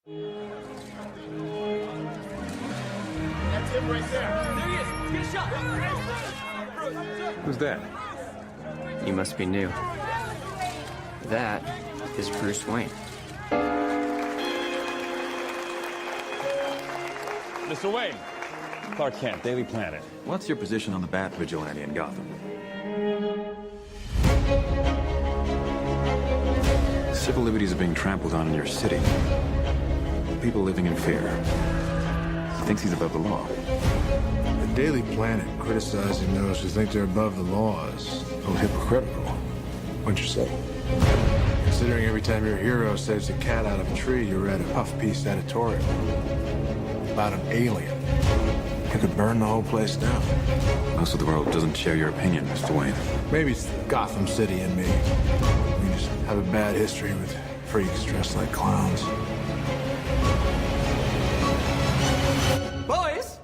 That's him right there. There he is. Get a shot. Who's that? You must be new. That is Bruce Wayne. Mr. Wayne. Clark Kent, Daily Planet. What's your position on the Bat Vigilante in Gotham? Civil liberties are being trampled on in your city. People living in fear. He thinks he's above the law. The Daily Planet criticizing those who think they're above the law is a little hypocritical. What'd you say? Considering every time your hero saves a cat out of a tree, you read a puff-piece editorial about an alien. You could burn the whole place down. Most of the world doesn't share your opinion, Mr. Wayne. Maybe it's Gotham City and me. We just have a bad history with freaks dressed like clowns. Boys!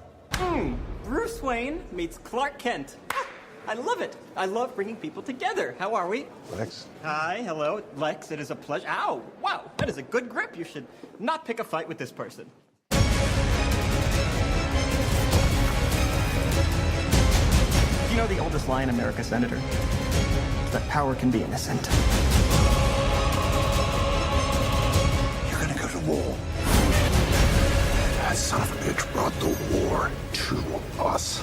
Bruce Wayne meets Clark Kent. I love it. I love bringing people together. How are we? Lex? Hi, hello. Lex, it is a pleasure. Ow! Wow, that is a good grip. You should not pick a fight with this person. You know the oldest lie in America, Senator? That power can be innocent. You're gonna go to war. That son of a bitch brought the war to us.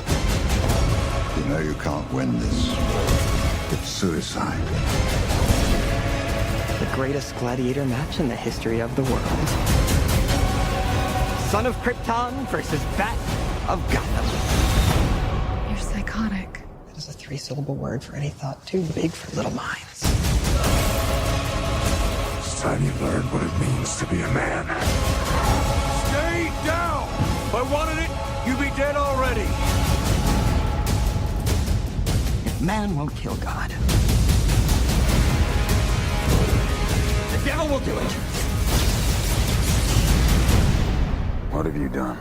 You know you can't win this. It's suicide. The greatest gladiator match in the history of the world. Son of Krypton versus Bat of Gotham. You're psychotic. That is a 3-syllable word for any thought too big for little minds. It's time you learned what it means to be a man. Stay down! If I wanted it, you'd be dead already. Man won't kill God. The devil will do it. What have you done?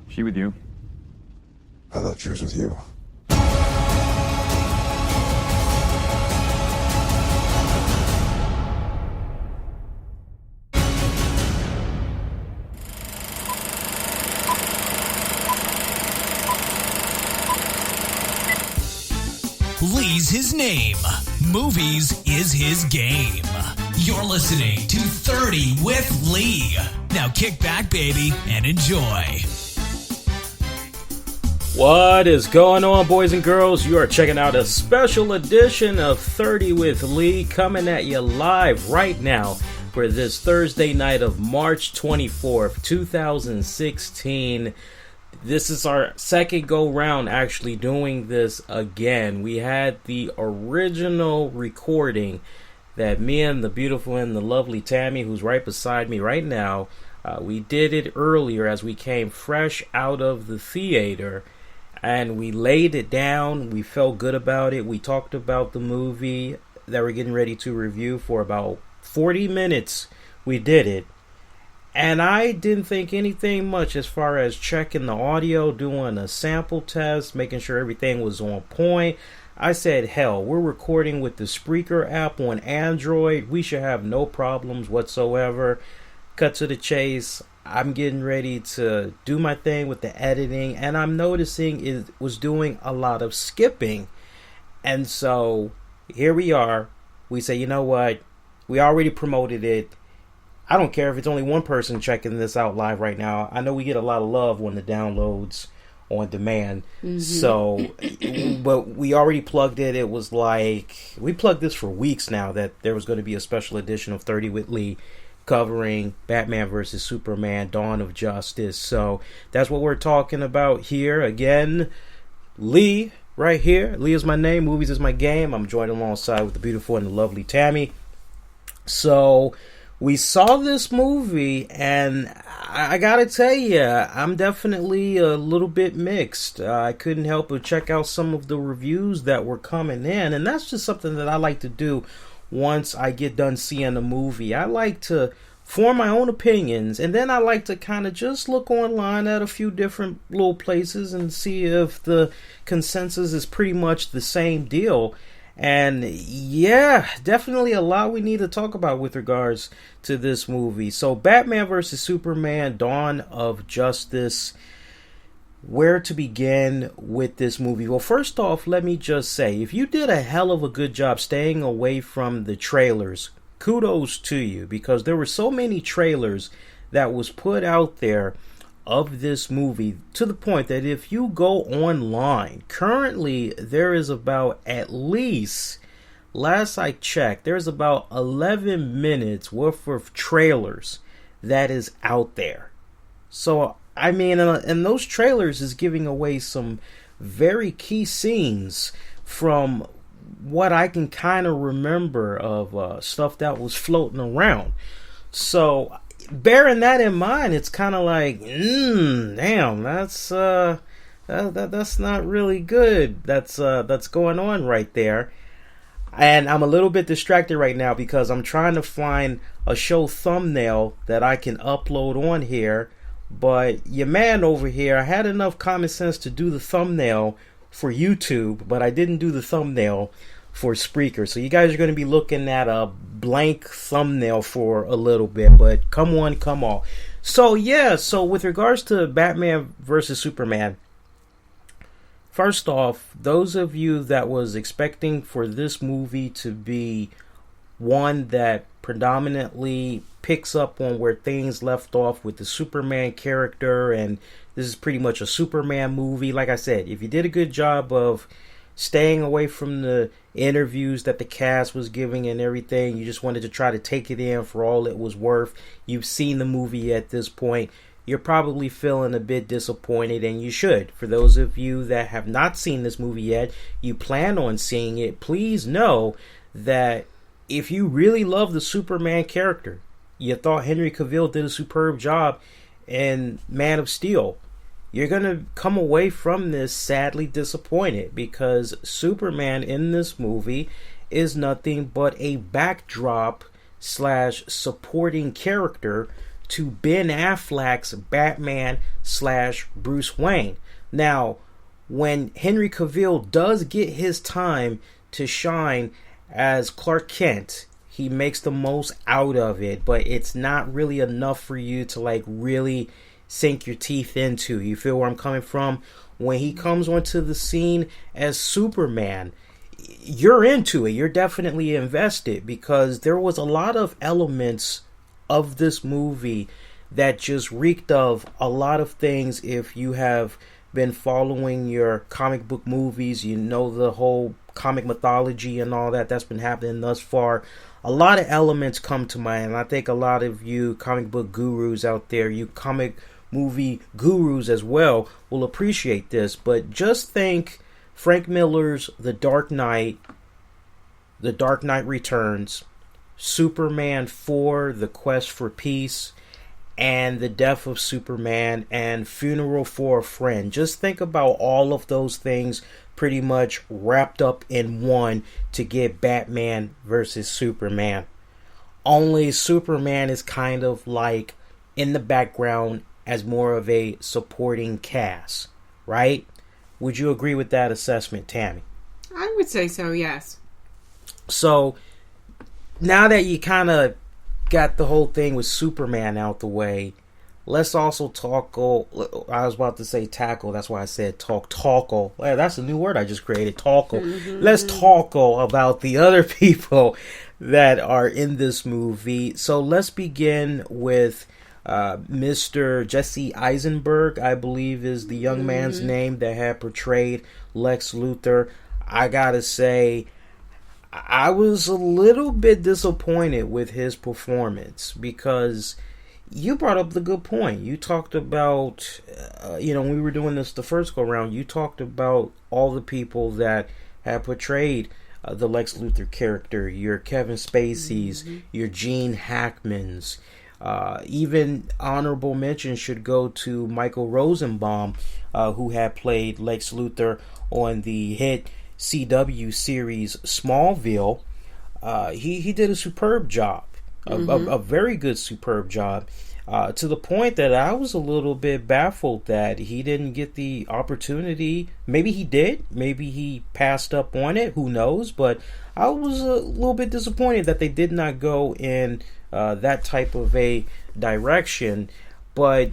She with you? I thought she was with you. Lee's his name. Movies is his game. You're listening to 30 with Lee. Now kick back, baby, and enjoy. What is going on, boys and girls? You are checking out a special edition of 30 with Lee coming at you live right now for this Thursday night of March 24th, 2016. This is our second go round actually doing this again. We had the original recording that me and the beautiful and the lovely Tammy, who's right beside me right now, we did it earlier as we came fresh out of the theater. And we laid it down. We felt good about it. We talked about the movie that we're getting ready to review for about 40 minutes. We did it. And I didn't think anything much as far as checking the audio, doing a sample test, making sure everything was on point. I said, hell, we're recording with the Spreaker app on Android. We should have no problems whatsoever. Cut to the chase. I'm getting ready to do my thing with the editing, and I'm noticing it was doing a lot of skipping. And so here we are. We say, you know what? We already promoted it. I don't care if it's only one person checking this out live right now. I know we get a lot of love when the downloads on demand. So, but we already plugged it. It was like, we plugged this for weeks now that there was going to be a special edition of 30 with Lee covering Batman vs. Superman, Dawn of Justice. So that's what we're talking about here. Again, Lee right here. Lee is my name. Movies is my game. I'm joined alongside with the beautiful and the lovely Tammy. So we saw this movie, and I gotta tell you, I'm definitely a little bit mixed. I couldn't help but check out some of the reviews that were coming in, and that's just something that I like to do once I get done seeing a movie. I like to form my own opinions, and then I like to kind of just look online at a few different little places and see if the consensus is pretty much the same deal. And yeah, definitely a lot we need to talk about with regards to this movie. So Batman vs. Superman, Dawn of Justice. Where to begin with this movie? Well, first off, let me just say, if you did a hell of a good job staying away from the trailers, kudos to you, because there were so many trailers that was put out there of this movie, to the point that if you go online, currently there is about, at least last I checked, there's about 11 minutes worth of trailers that is out there. So I mean, and those trailers is giving away some very key scenes from what I can kind of remember of stuff that was floating around. So bearing that in mind, it's kind of like, damn, that's not really good. That's going on right there. And I'm a little bit distracted right now because I'm trying to find a show thumbnail that I can upload on here. But your man over here, I had enough common sense to do the thumbnail for YouTube, but I didn't do the thumbnail for Spreaker. So you guys are going to be looking at a blank thumbnail for a little bit, but come on. So yeah, so with regards to Batman versus Superman, first off, those of you that was expecting for this movie to be one that predominantly picks up on where things left off with the Superman character, and this is pretty much a Superman movie. Like I said, if you did a good job of staying away from the interviews that the cast was giving and everything, you just wanted to try to take it in for all it was worth, you've seen the movie at this point, you're probably feeling a bit disappointed, and you should. For those of you that have not seen this movie yet, you plan on seeing it, please know that if you really love the Superman character, you thought Henry Cavill did a superb job in Man of Steel, you're going to come away from this sadly disappointed, because Superman in this movie is nothing but a backdrop / supporting character to Ben Affleck's Batman / Bruce Wayne. Now, when Henry Cavill does get his time to shine as Clark Kent, he makes the most out of it, but it's not really enough for you to like really sink your teeth into. You feel where I'm coming from? When he comes onto the scene as Superman, you're into it. You're definitely invested, because there was a lot of elements of this movie that just reeked of a lot of things. If you have been following your comic book movies, you know the whole comic mythology and all that's been happening thus far. A lot of elements come to mind, and I think a lot of you comic book gurus out there, you comic movie gurus as well, will appreciate this. But just think Frank Miller's The Dark Knight Returns, Superman 4, The Quest for Peace, and The Death of Superman, and Funeral for a Friend. Just think about all of those things pretty much wrapped up in one to get Batman versus Superman. Only Superman is kind of like in the background as more of a supporting cast, right? Would you agree with that assessment, Tammy? I would say so, yes. So now that you kind of got the whole thing with Superman out the way, let's also tackle, I was about to say tackle, that's why I said tackle. Well, that's a new word I just created, tackle. Mm-hmm. Let's tackle about the other people that are in this movie. So let's begin with Mr. Jesse Eisenberg, I believe is the young man's name that had portrayed Lex Luthor. I gotta say, I was a little bit disappointed with his performance, because you brought up the good point. You talked about, when we were doing this the first go around, you talked about all the people that had portrayed the Lex Luthor character, your Kevin Spacey's, your Gene Hackman's. Even honorable mention should go to Michael Rosenbaum, who had played Lex Luthor on the hit CW series Smallville. He did a superb job, a very good superb job, to the point that I was a little bit baffled that he didn't get the opportunity. Maybe he did, maybe he passed up on it, who knows, but I was a little bit disappointed that they did not go in that type of a direction. But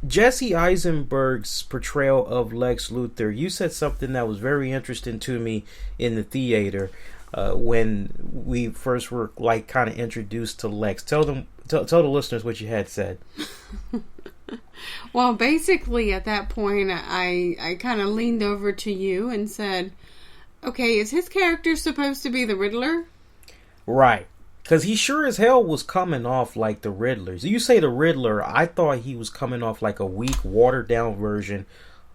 Jesse Eisenberg's portrayal of Lex Luthor, you said something that was very interesting to me in the theater when we first were like kind of introduced to Lex. Tell the listeners what you had said. Well, basically at that point I kind of leaned over to you and said, okay, is his character supposed to be the Riddler? Right. Because he sure as hell was coming off like the Riddler. So you say the Riddler, I thought he was coming off like a weak, watered-down version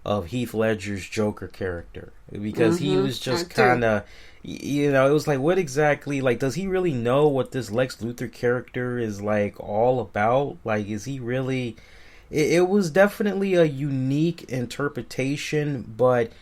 of Heath Ledger's Joker character. Because he was just kind of, it was like, what exactly, like, does he really know what this Lex Luthor character is, like, all about? Like, is he really... It was definitely a unique interpretation, but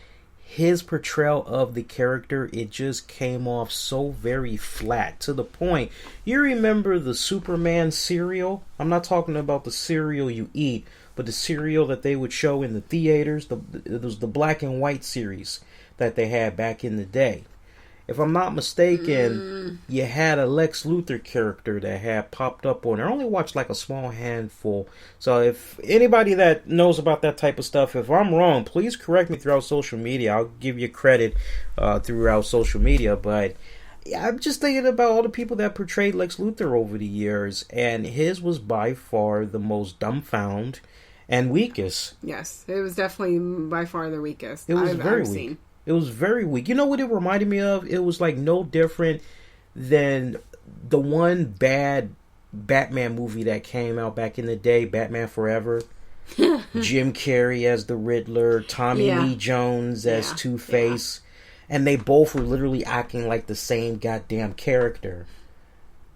his portrayal of the character, it just came off so very flat, to the point. You remember the Superman cereal? I'm not talking about the cereal you eat, but the cereal that they would show in the theaters. It was the black and white series that they had back in the day. If I'm not mistaken, you had a Lex Luthor character that had popped up on there. I only watched like a small handful. So if anybody that knows about that type of stuff, if I'm wrong, please correct me throughout social media. I'll give you credit throughout social media. But I'm just thinking about all the people that portrayed Lex Luthor over the years. And his was by far the most dumbfound and weakest. Yes, it was definitely by far the weakest I've very weak. Seen. It was very weak. You know what it reminded me of? It was like no different than the one bad Batman movie that came out back in the day, Batman Forever. Jim Carrey as the Riddler, Tommy Lee Jones as Two-Face. And they both were literally acting like the same goddamn character.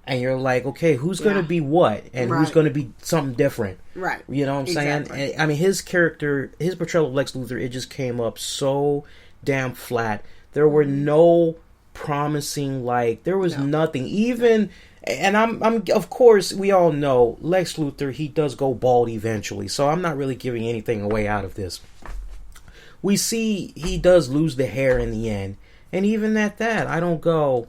And you're like, okay, who's going to be what? And who's going to be something different? Right. You know what I'm saying? And, I mean, his character, his portrayal of Lex Luthor, it just came up so damn flat. There were no promising, like, there was nothing. Even, and I'm of course, we all know Lex Luthor, he does go bald eventually. So I'm not really giving anything away out of this. We see he does lose the hair in the end. And even at that, I don't go,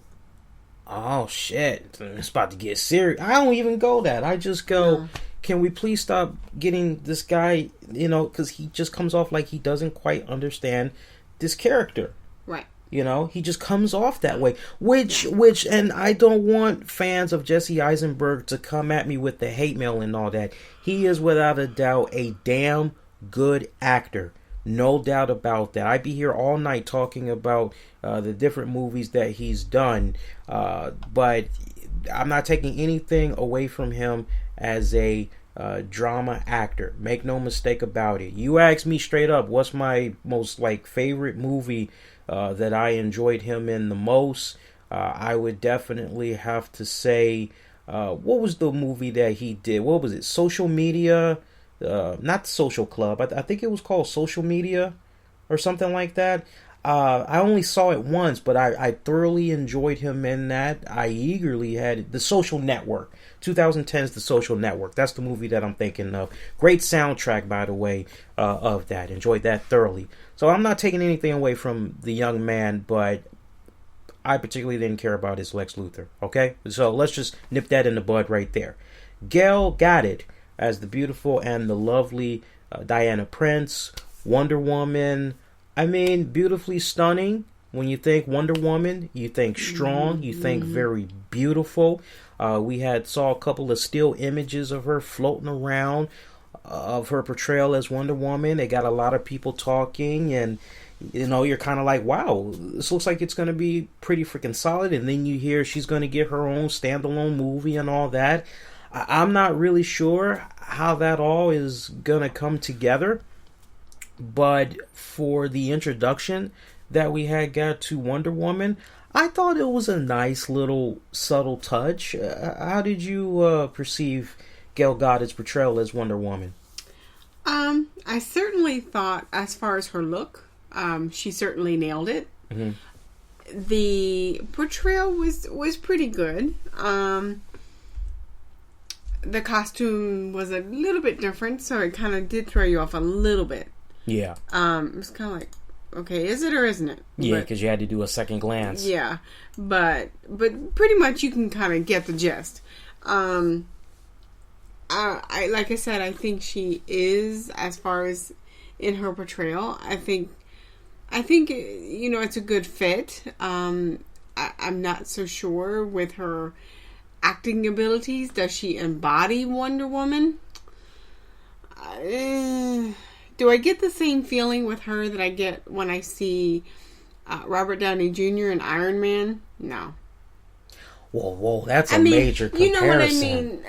oh shit, it's about to get serious. I don't even go that. I just go, can we please stop getting this guy, because he just comes off like he doesn't quite understand this character. Right. He just comes off that way. Which, and I don't want fans of Jesse Eisenberg to come at me with the hate mail and all that. He is without a doubt a damn good actor. No doubt about that. I'd be here all night talking about the different movies that he's done. But I'm not taking anything away from him as a drama actor. Make no mistake about it. You ask me straight up, what's my most favorite movie that I enjoyed him in the most? I would definitely have to say, what was the movie that he did? What was it? Social Media? Not Social Club. I think it was called Social Media or something like that. I only saw it once, but I thoroughly enjoyed him in that. I eagerly had The Social Network. 2010's The Social Network. That's the movie that I'm thinking of. Great soundtrack, by the way, of that. Enjoyed that thoroughly. So I'm not taking anything away from the young man, but I particularly didn't care about his Lex Luthor. Okay? So let's just nip that in the bud right there. Gal Gadot as the beautiful and the lovely Diana Prince. Wonder Woman. I mean, beautifully stunning. When you think Wonder Woman, you think strong, you think very beautiful. We saw a couple of still images of her floating around, of her portrayal as Wonder Woman. They got a lot of people talking, and you're kind of like, wow, this looks like it's going to be pretty freaking solid. And then you hear she's going to get her own standalone movie and all that. I'm not really sure how that all is going to come together. But for the introduction that we had got to Wonder Woman, I thought it was a nice little subtle touch. How did you perceive Gal Gadot's portrayal as Wonder Woman? I certainly thought, as far as her look, she certainly nailed it. Mm-hmm. The portrayal was pretty good. The costume was a little bit different, so it kind of did throw you off a little bit. Yeah. It was kind of like, okay, is it or isn't it? Yeah, because you had to do a second glance. Yeah, but pretty much you can kind of get the gist. I like I said, I think she is, as far as in her portrayal, I think it's a good fit. I'm not so sure with her acting abilities. Does she embody Wonder Woman? Do I get the same feeling with her that I get when I see Robert Downey Jr. in Iron Man? No. Whoa, that's a major comparison. You know what I mean?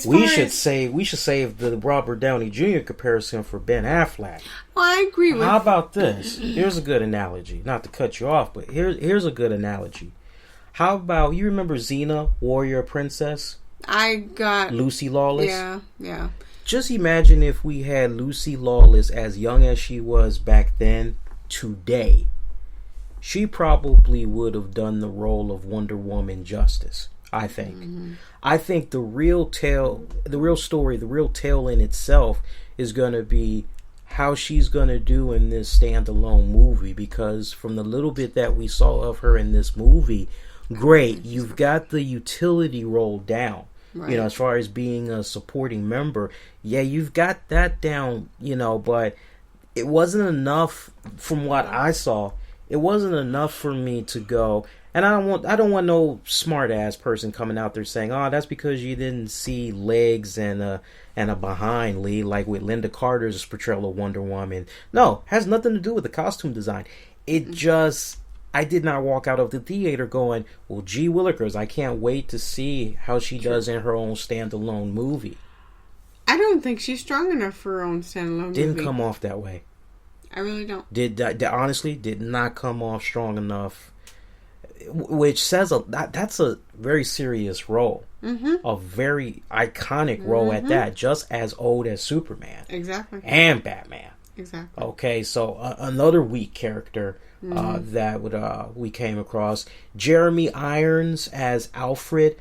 We should save the Robert Downey Jr. comparison for Ben Affleck. Well, I agree with. How about this? Here's a good analogy. Not to cut you off, but here's a good analogy. How about, you remember Xena, Warrior Princess? I got Lucy Lawless. Yeah. Just imagine if we had Lucy Lawless as young as she was back then today. She probably would have done the role of Wonder Woman justice, I think. Mm-hmm. I think the real story in itself is going to be how she's going to do in this standalone movie, because from the little bit that we saw of her in this movie, great, you've got the utility role down. Right. As far as being a supporting member, yeah, you've got that down, but it wasn't enough from what I saw. It wasn't enough for me to go, and I don't want no smart ass person coming out there saying, "Oh, that's because you didn't see legs and a behind, Lee," like with Linda Carter's portrayal of Wonder Woman. No, has nothing to do with the costume design. It just, I did not walk out of the theater going, "Well, gee willikers, I can't wait to see how she does in her own standalone movie." I don't think she's strong enough for her own standalone movie. Didn't come off that way. I really don't. Honestly, did not come off strong enough, which says that's a very serious role. Mm-hmm. A very iconic role at that, just as old as Superman. Exactly. And Batman. Exactly. Okay, so another weak character that we came across, Jeremy Irons as Alfred.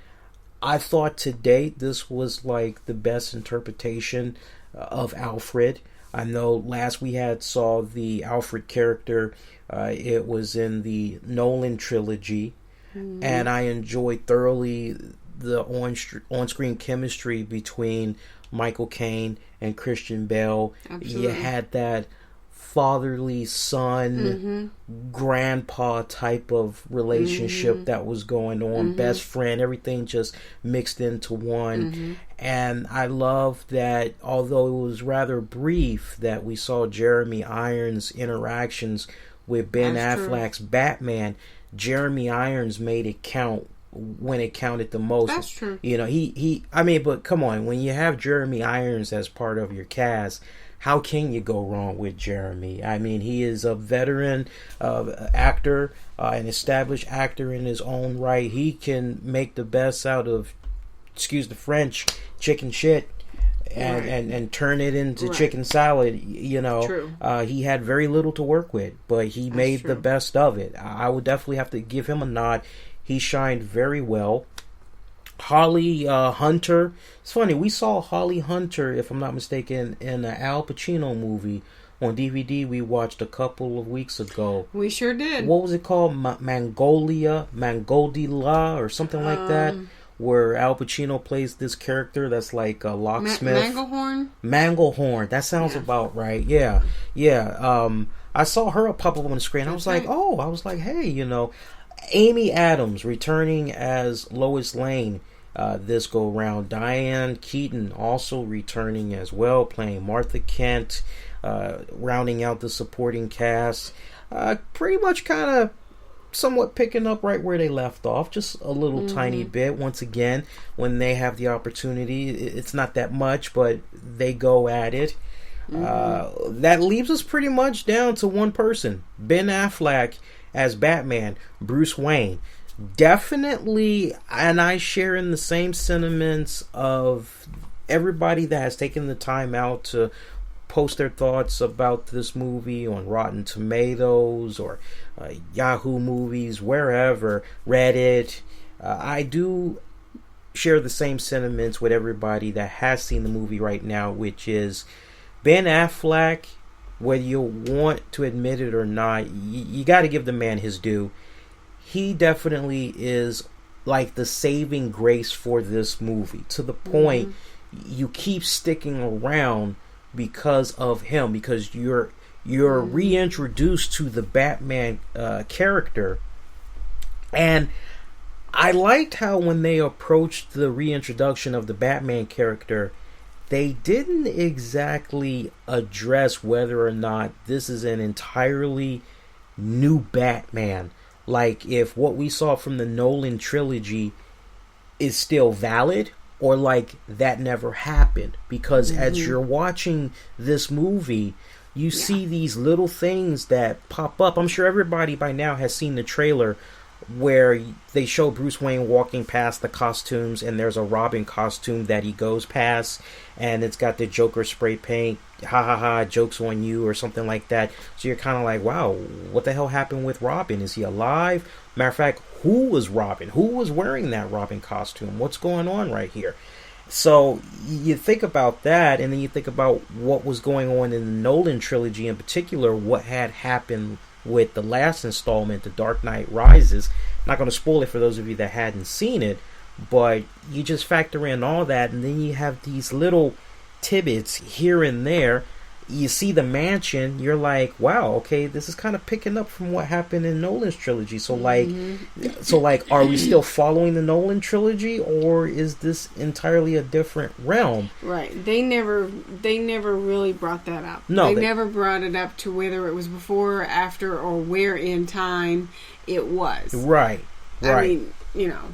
I thought to date this was like the best interpretation of Alfred. I know last we saw the Alfred character, it was in the Nolan trilogy, and I enjoyed thoroughly the on-screen chemistry between Michael Caine and Christian Bale. Absolutely. You had that fatherly son, grandpa type of relationship that was going on, best friend, everything just mixed into one. And I love that, although it was rather brief, that we saw Jeremy Irons' interactions with Ben Affleck's Batman. Jeremy Irons made it count when it counted the most. That's true. But come on, when you have Jeremy Irons as part of your cast, how can you go wrong with Jeremy? I mean, he is a veteran actor, an established actor in his own right. He can make the best out of, excuse the French, chicken shit and turn it into chicken salad. True. He had very little to work with, but he made the best of it. I would definitely have to give him a nod. He shined very well. Holly Hunter. It's funny, we saw Holly Hunter, if I'm not mistaken, in an Al Pacino movie on DVD we watched a couple of weeks ago. We sure did. What was it called? Mangoldila, or something like that, where Al Pacino plays this character that's like a locksmith. Manglehorn. That sounds about right. Yeah. I saw her pop up on the screen. I was like, hey, Amy Adams returning as Lois Lane this go round. Diane Keaton also returning as well, playing Martha Kent, rounding out the supporting cast. Pretty much kind of somewhat picking up right where they left off, just a little tiny bit. Once again, when they have the opportunity, it's not that much, but they go at it. That leaves us pretty much down to one person, Ben Affleck as Batman, Bruce Wayne. Definitely, and I share in the same sentiments of everybody that has taken the time out to post their thoughts about this movie on Rotten Tomatoes or Yahoo Movies, wherever, Reddit. I do share the same sentiments with everybody that has seen the movie right now, which is Ben Affleck, whether you want to admit it or not, you got to give the man his due. He definitely is like the saving grace for this movie, to the point you keep sticking around because of him, because you're reintroduced to the Batman character. And I liked how when they approached the reintroduction of the Batman character, they didn't exactly address whether or not this is an entirely new Batman. Like, if what we saw from the Nolan trilogy is still valid, or like that never happened. Because as you're watching this movie, you see these little things that pop up. I'm sure everybody by now has seen the trailer where they show Bruce Wayne walking past the costumes, and there's a Robin costume that he goes past, and it's got the Joker spray paint, ha ha ha, joke's on you, or something like that. So you're kind of like, wow, what the hell happened with Robin? Is he alive? Matter of fact, who was Robin? Who was wearing that Robin costume? What's going on right here? So you think about that, and then you think about what was going on in the Nolan trilogy, in particular, what had happened with the last installment, The Dark Knight Rises. I'm not going to spoil it for those of you that hadn't seen it, but you just factor in all that, and then you have these little tidbits here and there. You see the mansion, you're like, wow, okay, this is kind of picking up from what happened in Nolan's trilogy. So like, are we still following the Nolan trilogy, or is this entirely a different realm? Right. They never really brought that up. No, they never brought it up to whether it was before or after, or where in time it was. Right. I mean,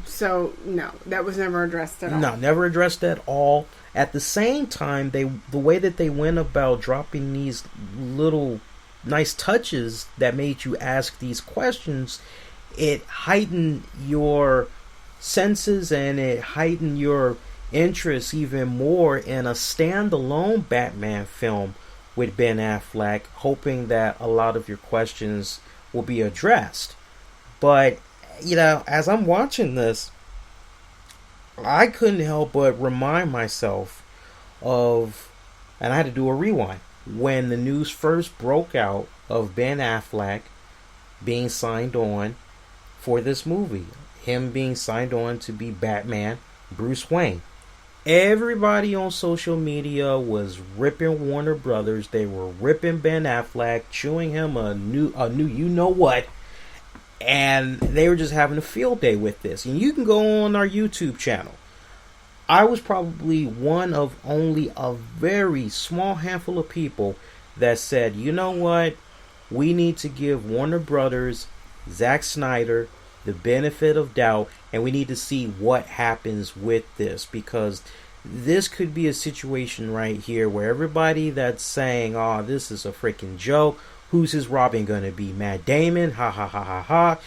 so no, that was never addressed at all. No, never addressed at all. At the same time, the way that they went about dropping these little nice touches that made you ask these questions, it heightened your senses and it heightened your interest even more in a standalone Batman film with Ben Affleck, hoping that a lot of your questions will be addressed. But, as I'm watching this, I couldn't help but remind myself of, and I had to do a rewind, when the news first broke out of Ben Affleck being signed on for this movie. Him being signed on to be Batman, Bruce Wayne. Everybody on social media was ripping Warner Brothers. They were ripping Ben Affleck, chewing him a new you-know-what. And they were just having a field day with this. And you can go on our YouTube channel. I was probably one of only a very small handful of people that said, you know what? We need to give Warner Brothers, Zack Snyder, the benefit of doubt, and we need to see what happens with this, because this could be a situation right here where everybody that's saying, oh, this is a freaking joke. Who's his Robin going to be? Matt Damon? Ha ha ha ha ha.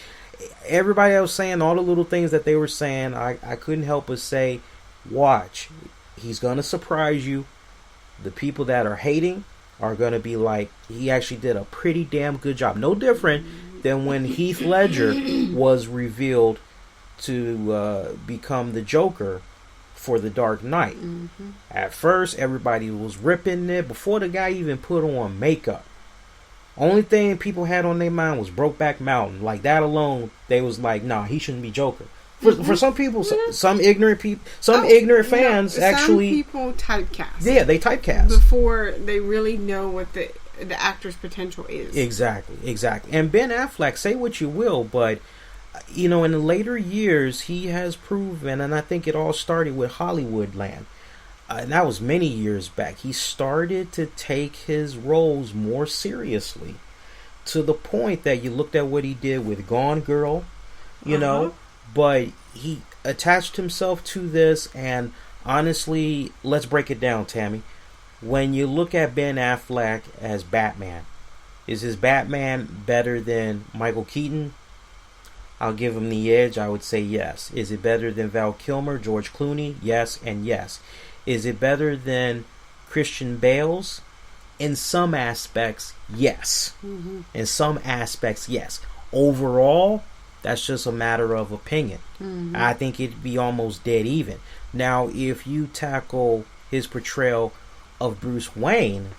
Everybody else saying all the little things that they were saying, I couldn't help but say, watch. He's going to surprise you. The people that are hating are going to be like, he actually did a pretty damn good job. No different than when Heath Ledger was revealed to become the Joker for The Dark Knight. At first, everybody was ripping it before the guy even put on makeup. Only thing people had on their mind was Brokeback Mountain. Like that alone, they was like, nah, he shouldn't be Joker. For some people, some ignorant people, ignorant fans actually. Some people typecast. Yeah, they typecast before they really know what the actor's potential is. Exactly. And Ben Affleck, say what you will, but in the later years, he has proven, and I think it all started with Hollywoodland. And that was many years back. He started to take his roles more seriously, to the point that you looked at what he did with Gone Girl, know, but he attached himself to this. And honestly, let's break it down, Tammy. When you look at Ben Affleck as Batman, Is his Batman better than Michael Keaton? I'll give him the edge. I would say yes. Is it better than Val Kilmer, George Clooney? Yes and yes. Is it better than Christian Bale's? In some aspects, yes. In some aspects, yes. Overall, that's just a matter of opinion. I think it'd be almost dead even. Now, if you tackle his portrayal of Bruce Wayne,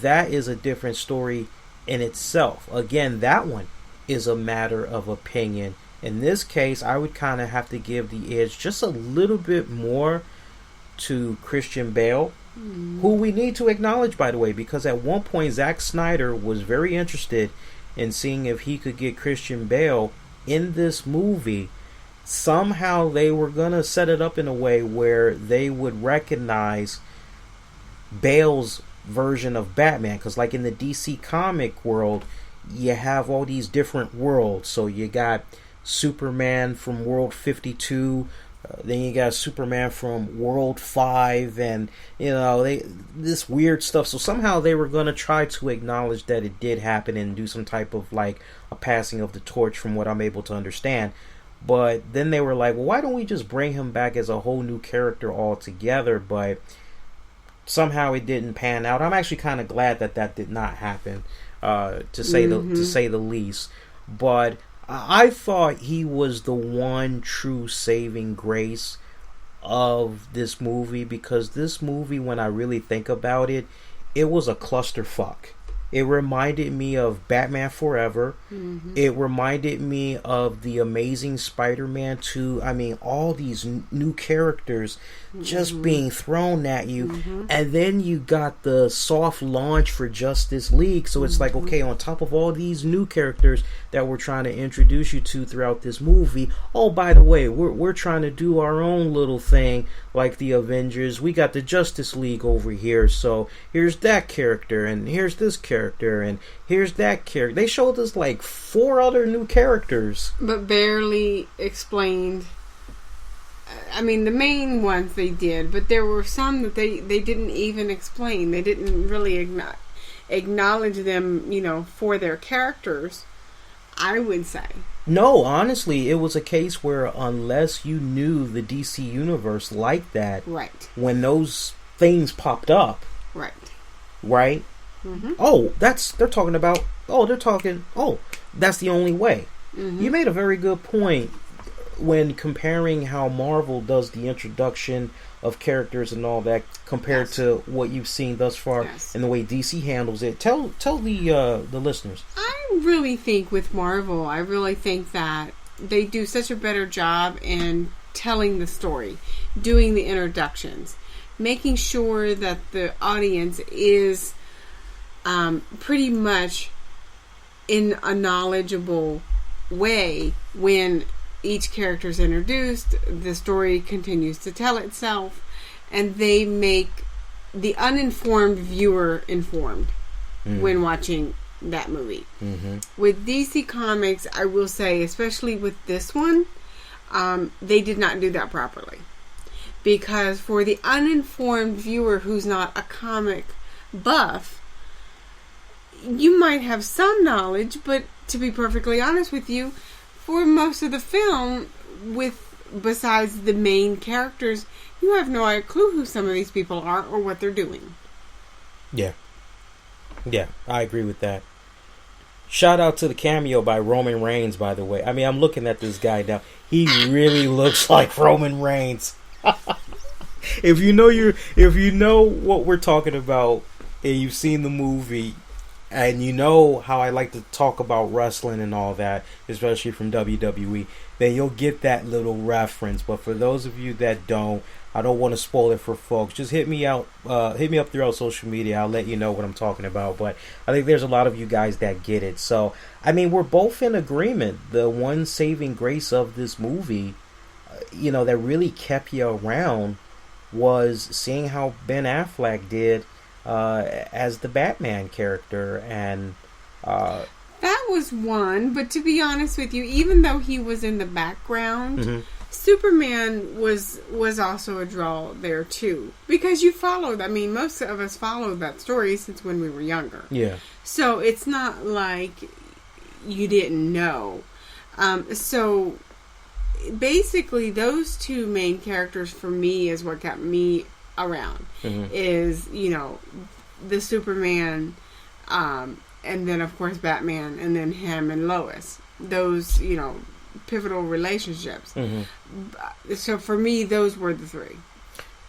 that is a different story in itself. Again, that one is a matter of opinion. In this case, I would kind of have to give the edge just a little bit more to Christian Bale, who we need to acknowledge, by the way, because at one point Zack Snyder was very interested in seeing if he could get Christian Bale in this movie. Somehow they were going to set it up in a way where they would recognize Bale's version of Batman, because like in the DC comic world, you have all these different worlds. So you got Superman from World 52, then you got Superman from World 5, and this weird stuff. So somehow they were going to try to acknowledge that it did happen and do some type of like a passing of the torch, from what I'm able to understand. But then they were like, well, why don't we just bring him back as a whole new character altogether? But somehow it didn't pan out. I'm actually kind of glad that did not happen, to say the least. But I thought he was the one true saving grace of this movie, because this movie, when I really think about it, it was a clusterfuck. It reminded me of Batman Forever. It reminded me of the Amazing Spider-Man 2. I mean, all these new characters just being thrown at you. And then you got the soft launch for Justice League. So it's like, okay, on top of all these new characters that we're trying to introduce you to throughout this movie, oh, by the way, we're trying to do our own little thing like the Avengers. We got the Justice League over here. So here's that character, and here's this character, and here's that character. They showed us like 4 other new characters, but barely explained. I mean, the main ones they did, but there were some that they didn't even explain. They didn't really acknowledge them, for their characters, I would say. No, honestly, it was a case where unless you knew the DC universe like that, right, when those things popped up, right, oh, that's the only way. You made a very good point when comparing how Marvel does the introduction of characters and all that compared to what you've seen thus far and the way DC handles it. Tell the listeners. I really think with Marvel, I really think that they do such a better job in telling the story, doing the introductions, making sure that the audience is pretty much in a knowledgeable way when each character is introduced. The story continues to tell itself, and they make the uninformed viewer informed when watching that movie. With DC Comics, I will say, especially with this one, they did not do that properly. Because for the uninformed viewer who's not a comic buff, you might have some knowledge, but to be perfectly honest with you, for most of the film, besides the main characters, you have no clue who some of these people are or what they're doing. Yeah, I agree with that. Shout out to the cameo by Roman Reigns, by the way. I mean, I'm looking at this guy now. He really looks like Roman Reigns. If you know what we're talking about, and you've seen the movie, and you know how I like to talk about wrestling and all that, especially from WWE, then you'll get that little reference. But for those of you that don't, I don't want to spoil it for folks. Just hit me up throughout social media. I'll let you know what I'm talking about. But I think there's a lot of you guys that get it. So, I mean, we're both in agreement. The one saving grace of this movie, that really kept you around was seeing how Ben Affleck did as the Batman character, and that was one. But to be honest with you, even though he was in the background Superman was also a draw there too, because you followed. I mean, most of us followed that story since when we were younger. Yeah. So it's not like you didn't know. So basically, those two main characters for me is what kept me around. Is, you know, the Superman, and then of course Batman, and then him and Lois. Those, you know, pivotal relationships. So for me, those were the three.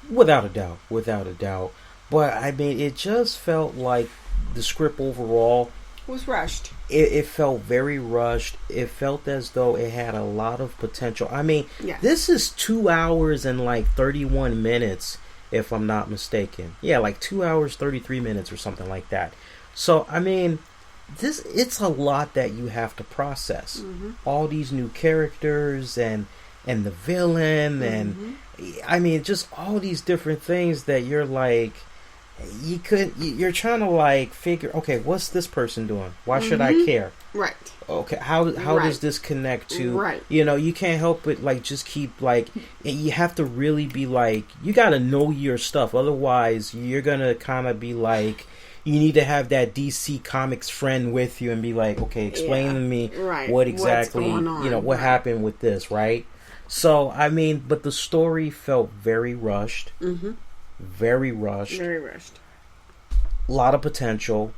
Without a doubt. But I mean, it just felt like the script overall was rushed. It felt very rushed. It felt as though it had a lot of potential. I mean, this is 2 hours and like 31 minutes, if I'm not mistaken. Yeah, like 2 hours, 33 minutes or something like that. So, I mean, it's a lot that you have to process. All these new characters and the villain and I mean, just all these different things that you're like, you're trying to like figure, okay, what's this person doing? Why should I care? Right. Okay, how does this connect to? Right. You know, you can't help but like just keep like, you have to really be like, you got to know your stuff. Otherwise, you're gonna kind of be like, you need to have that DC Comics friend with you and be like, okay, explain to me what exactly, you know, what happened with this, right? So, I mean, but the story felt very rushed. Very rushed. Very rushed. A lot of potential.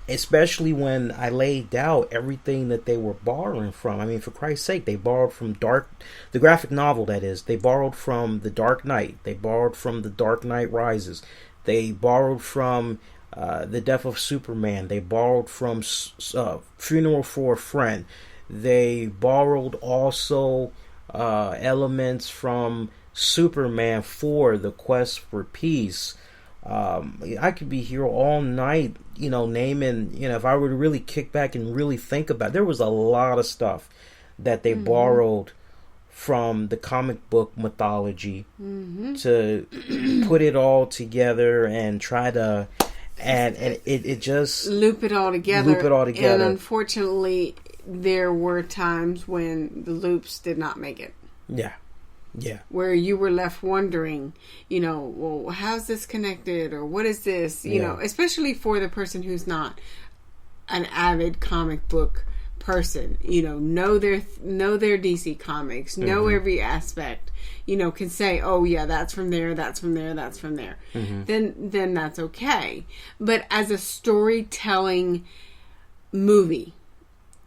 Especially when I laid out everything that they were borrowing from. I mean, for Christ's sake, they borrowed from the graphic novel, that is. They borrowed from The Dark Knight. They borrowed from The Dark Knight Rises. They borrowed from The Death of Superman. They borrowed from Funeral for a Friend. They borrowed also elements from Superman 4, The Quest for Peace. I could be here all night, you know, naming, you know, if I were to really kick back and really think about it, there was a lot of stuff that they borrowed from the comic book mythology to put it all together and try to, and it just loop it all together. And unfortunately, there were times when the loops did not make it. Yeah. Where you were left wondering, you know, well, how's this connected, or what is this? You know, especially for the person who's not an avid comic book person. You know their DC Comics, know every aspect. You know, can say, oh yeah, that's from there, that's from there, that's from there. Then that's okay. But as a storytelling movie,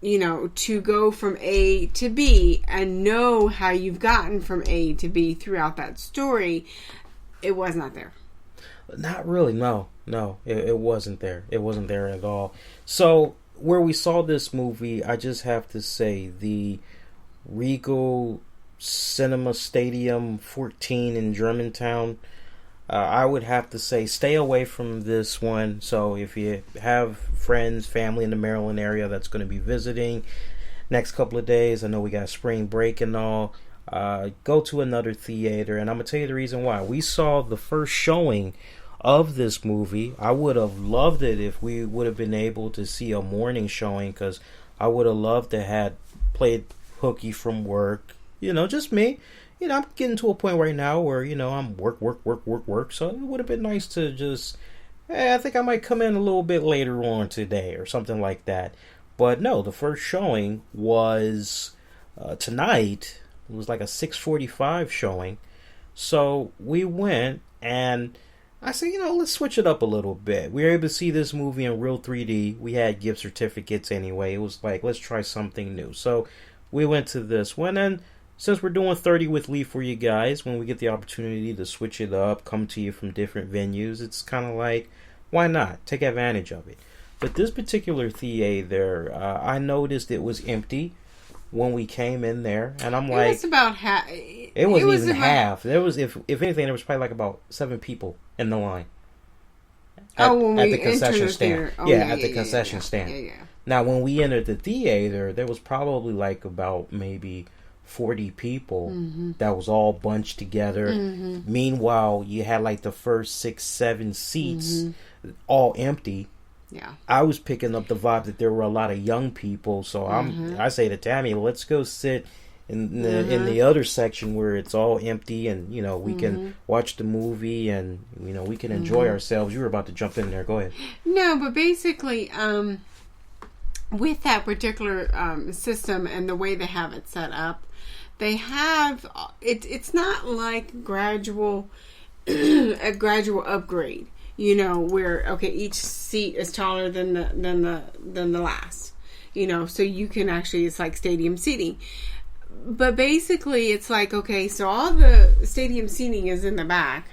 you know, to go from A to B and know how you've gotten from A to B throughout that story, it was not there. Not really, no. It wasn't there. It wasn't there at all. So, where we saw this movie, I just have to say, the Regal Cinema Stadium 14 in Germantown, I would have to say stay away from this one. So if you have friends, family in the Maryland area that's going to be visiting next couple of days, I know we got spring break and all, go to another theater. And I'm going to tell you the reason why. We saw the first showing of this movie. I would have loved it if we would have been able to see a morning showing, because I would have loved to have played hooky from work. You know, just me. You know, I'm getting to a point right now where, you know, I'm work. So it would have been nice to just, I think I might come in a little bit later on today or something like that. But no, the first showing was tonight. It was like a 6:45 showing. So we went and I said, you know, let's switch it up a little bit. We were able to see this movie in real 3D. We had gift certificates anyway. It was like, let's try something new. So we went to this one, and since we're doing 30 with Lee for you guys, when we get the opportunity to switch it up, come to you from different venues, it's kind of like, why not? Take advantage of it. But this particular theater, I noticed it was empty when we came in there, and I'm like, it was about half. It wasn't even half. There was, if anything, there was probably like about 7 people in the line. At the concession stand. At the concession stand. Now, when we entered the theater, there was probably like about maybe 40 people that was all bunched together. Meanwhile, you had like the first 6-7 seats all empty. I was picking up the vibe that there were a lot of young people, so I say to Tammy, let's go sit in the other section where it's all empty and we can watch the movie and we can enjoy ourselves. You were about to jump in there. Go ahead. No, but basically, with that particular system and the way they have it set up, they have it's not like gradual a gradual upgrade. Where each seat is taller than the last. So you can actually, it's like stadium seating. But basically, it's like, so all the stadium seating is in the back.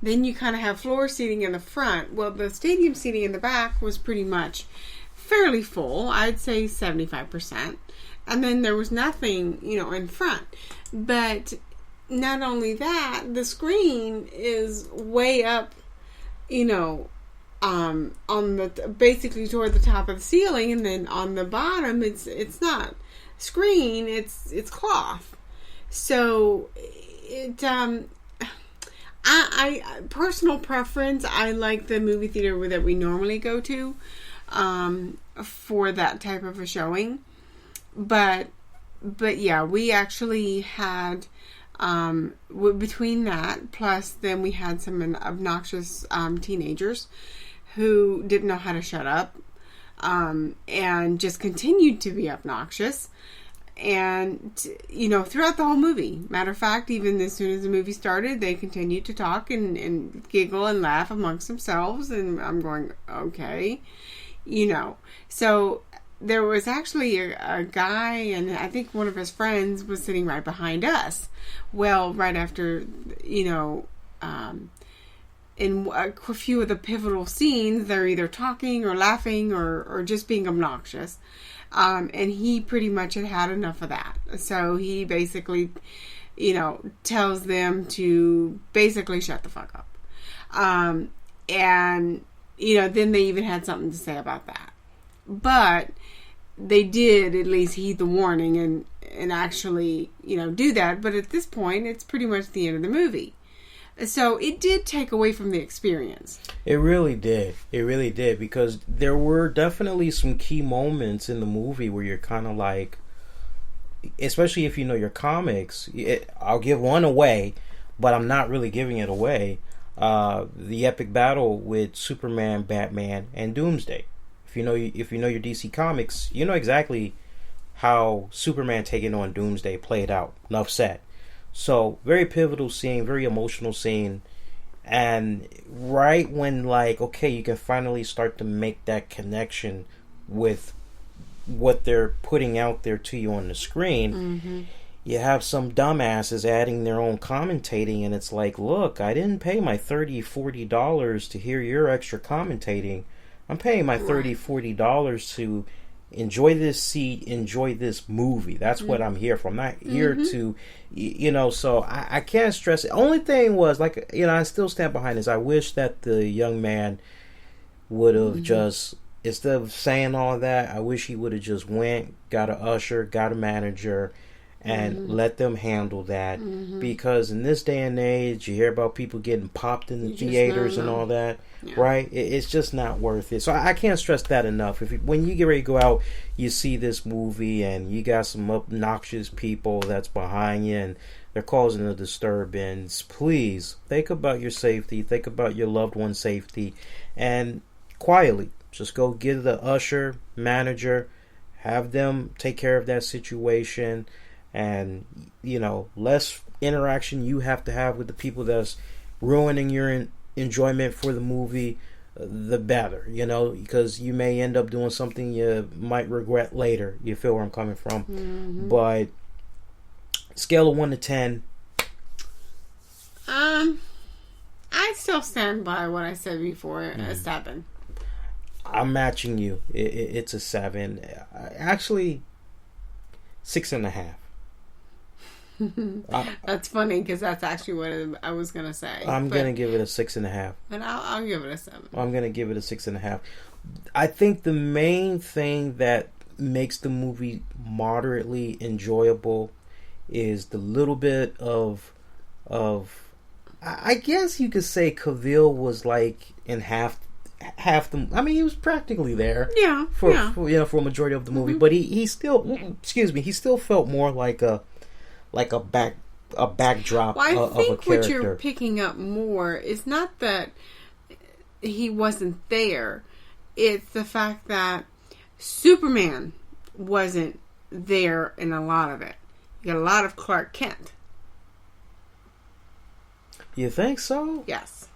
Then you kind of have floor seating in the front. Well, the stadium seating in the back was pretty much fairly full. I'd say 75%. And then there was nothing, in front. But not only that, the screen is way up, on the basically toward the top of the ceiling, and then on the bottom, it's not screen, it's cloth. So it I personal preference, I like the movie theater that we normally go to for that type of a showing, but yeah, we actually had between that plus then we had some obnoxious teenagers who didn't know how to shut up and just continued to be obnoxious. And, throughout the whole movie. Matter of fact, even as soon as the movie started, they continued to talk and giggle and laugh amongst themselves. And I'm going, okay. So there was actually a guy, and I think one of his friends was sitting right behind us. Well, right after, in a few of the pivotal scenes, they're either talking or laughing or just being obnoxious. And he pretty much had enough of that. So he basically, tells them to basically shut the fuck up. And, then they even had something to say about that. But they did at least heed the warning and actually, do that. But at this point, it's pretty much the end of the movie. So it did take away from the experience. It really did. It really did, because there were definitely some key moments in the movie where you're kind of like, especially if you know your comics, I'll give one away, but I'm not really giving it away. The epic battle with Superman, Batman, and Doomsday. If you know your DC comics, you know exactly how Superman taking on Doomsday played out. Enough said. So, very pivotal scene, very emotional scene. And right when, you can finally start to make that connection with what they're putting out there to you on the screen, you have some dumbasses adding their own commentating, and it's like, look, I didn't pay my $30, $40 to hear your extra commentating. I'm paying my $30, $40 to enjoy this seat, enjoy this movie. That's what I'm here for. I'm not here to, so I can't stress it. Only thing was, I still stand behind this. I wish that the young man would have just, instead of saying all that, I wish he would have just went, got an usher, got a manager, and let them handle that. Because in this day and age, you hear about people getting popped in the theaters and all that, right? It's just not worth it. So I can't stress that enough. When you get ready to go out, you see this movie and you got some obnoxious people that's behind you and they're causing a disturbance, please think about your safety, think about your loved one's safety, and quietly just go get the usher, manager, have them take care of that situation. And, less interaction you have to have with the people that's ruining your enjoyment for the movie, the better, because you may end up doing something you might regret later. You feel where I'm coming from. But scale of 1 to 10. I still stand by what I said before, a 7. I'm matching you. It's a 7. Actually, 6.5. That's funny because that's actually what I was gonna say. I'm gonna give it a 6.5. And I'll give it a 7. I'm gonna give it a 6.5. I think the main thing that makes the movie moderately enjoyable is the little bit of I guess you could say Cavill was like in half the. I mean, he was practically there. For a majority of the movie, but he still, he still felt more like a like a backdrop Well, I of a think character. what you're picking up more is not that he wasn't there. It's the fact that Superman wasn't there in a lot of it. You got a lot of Clark Kent. You think so? Yes.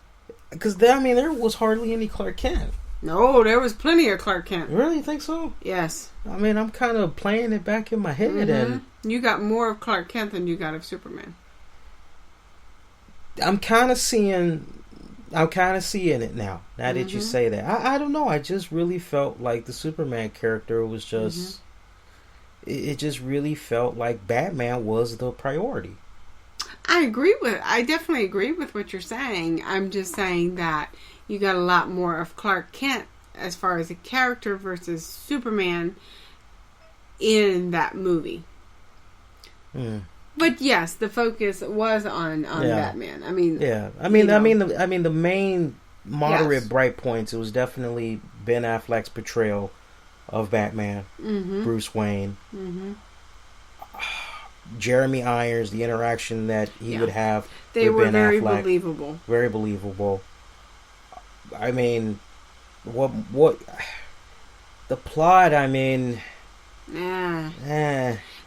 Because there was hardly any Clark Kent. No, there was plenty of Clark Kent. Really? You think so? Yes. I'm kind of playing it back in my head, and you got more of Clark Kent than you got of Superman. I'm kind of seeing it now. Now that you say that, I don't know. I just really felt like the Superman character was just. It just really felt like Batman was the priority. I definitely agree with what you're saying. I'm just saying that you got a lot more of Clark Kent as far as a character versus Superman in that movie. But yes, the focus was on Batman. The main moderate bright points. It was definitely Ben Affleck's portrayal of Batman, Bruce Wayne. Jeremy Irons, the interaction that he would have with Ben Affleck. Believable. Very believable. What the plot,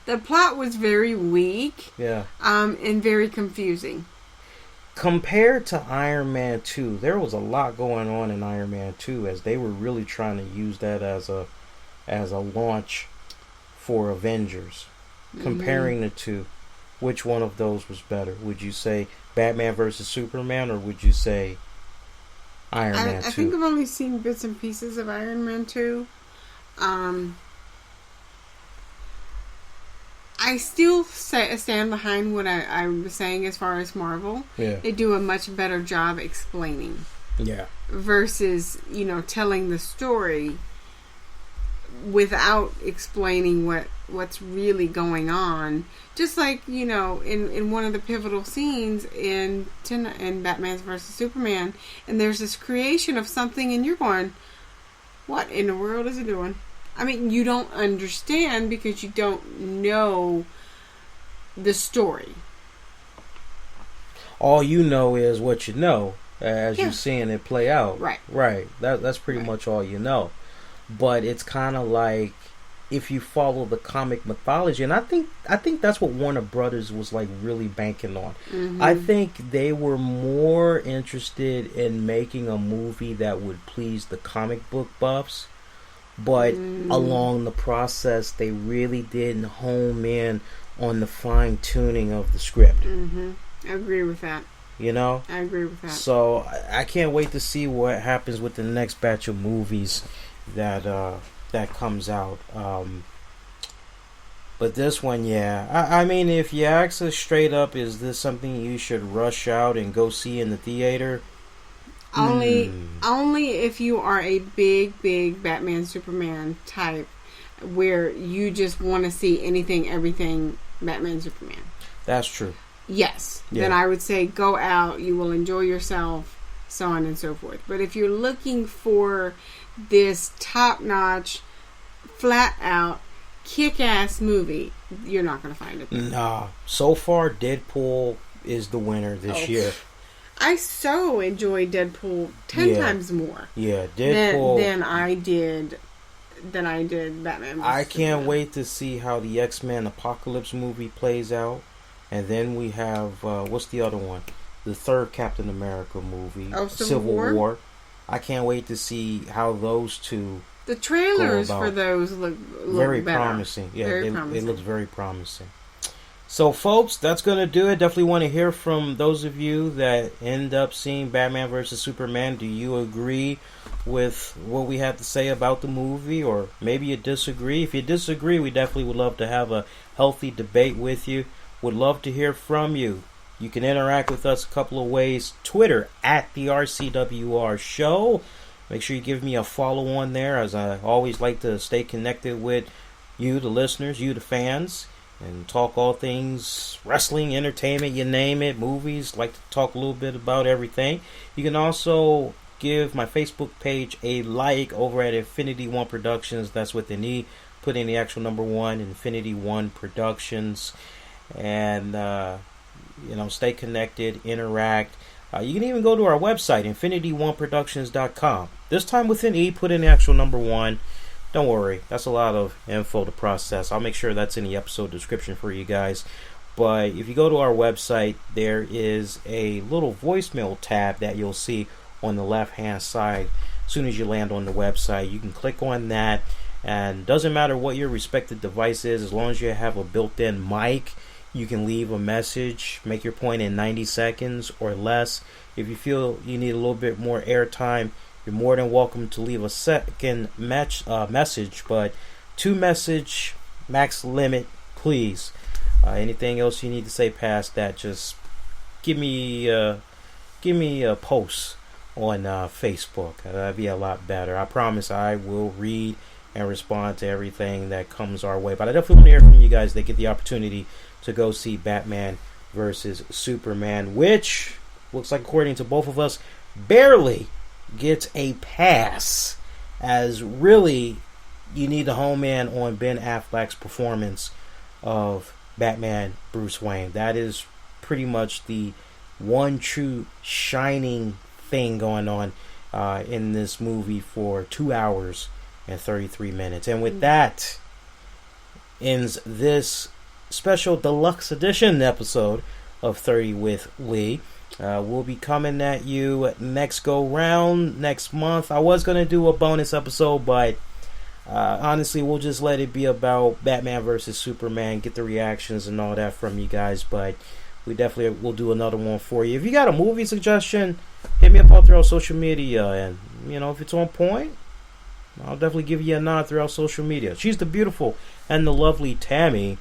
The plot was very weak. Yeah. And very confusing. Compared to Iron Man 2, there was a lot going on in Iron Man 2 as they were really trying to use that as a launch for Avengers. Comparing the two, which one of those was better? Would you say Batman versus Superman, or would you say Iron Man 2? I think I've only seen bits and pieces of Iron Man 2. I still stand behind what I was saying as far as Marvel. Yeah. They do a much better job explaining. Yeah. Versus, telling the story without explaining what's really going on. Just like, in one of the pivotal scenes in Batman vs. Superman, and there's this creation of something, and you're going, what in the world is it doing? You don't understand because you don't know the story. All you know is what you know as you're seeing it play out. Right. That's pretty much all you know. But it's kind of like if you follow the comic mythology, and I think that's what Warner Brothers was like really banking on. I think they were more interested in making a movie that would please the comic book buffs, but along the process they really didn't home in on the fine tuning of the script. I agree with that. I agree with that. So I can't wait to see what happens with the next batch of movies that comes out. But this one, if you ask us straight up, is this something you should rush out and go see in the theater? Only if you are a big Batman Superman type where you just want to see anything, everything Batman Superman. That's true. Yes. Yeah. Then I would say go out, you will enjoy yourself, so on and so forth. But if you're looking for this top-notch, flat-out, kick-ass movie, you're not going to find it there. Nah. So far, Deadpool is the winner this year. I so enjoyed Deadpool 10 times more. Yeah, Deadpool than I did Batman. I can't wait to see how the X-Men Apocalypse movie plays out. And then we have what's the other one? The third Captain America movie, Civil War. I can't wait to see how those two. The trailers for those look very better. Promising. Yeah, promising. It looks very promising. So, folks, that's going to do it. Definitely want to hear from those of you that end up seeing Batman vs. Superman. Do you agree with what we have to say about the movie, or maybe you disagree? If you disagree, we definitely would love to have a healthy debate with you. Would love to hear from you. You can interact with us a couple of ways. Twitter, at the RCWR Show. Make sure you give me a follow on there, as I always like to stay connected with you, the listeners, you, the fans, and talk all things wrestling, entertainment, you name it, movies. Like to talk a little bit about everything. You can also give my Facebook page a like over at Infinity One Productions. That's with an E. Put in the actual number 1, Infinity One Productions. and stay connected, interact. You can even go to our website, infinityoneproductions.com. This time with an E, put in the actual number 1. Don't worry, that's a lot of info to process. I'll make sure that's in the episode description for you guys. But if you go to our website, there is a little voicemail tab that you'll see on the left-hand side. As soon as you land on the website, you can click on that. And doesn't matter what your respective device is, as long as you have a built-in mic, you can leave a message, make your point in 90 seconds or less. If you feel you need a little bit more airtime, you're more than welcome to leave a second message, but 2 message max limit, please. Anything else you need to say past that, just give me a post on Facebook. That'd be a lot better. I promise I will read and respond to everything that comes our way. But I definitely want to hear from you guys that get the opportunity to go see Batman versus Superman, which looks like, according to both of us, barely gets a pass, as really you need to home in on Ben Affleck's performance of Batman Bruce Wayne. That is pretty much the one true shining thing going on in this movie for 2 hours and 33 minutes. And with that ends this special deluxe edition episode of 30 with Lee. We'll be coming at you next go round next month. I was going to do a bonus episode, but honestly, we'll just let it be about Batman versus Superman, get the reactions and all that from you guys. But we definitely will do another one for you. If you got a movie suggestion, hit me up all throughout social media, and if it's on point, I'll definitely give you a nod throughout social media. She's the beautiful and the lovely Tammy.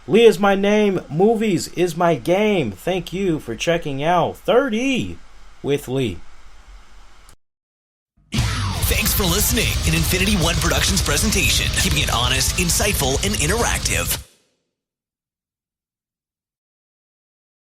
Lee is my name. Movies is my game. Thank you for checking out 30 with Lee. Thanks for listening. An Infinity One Productions presentation, keeping it honest, insightful, and interactive.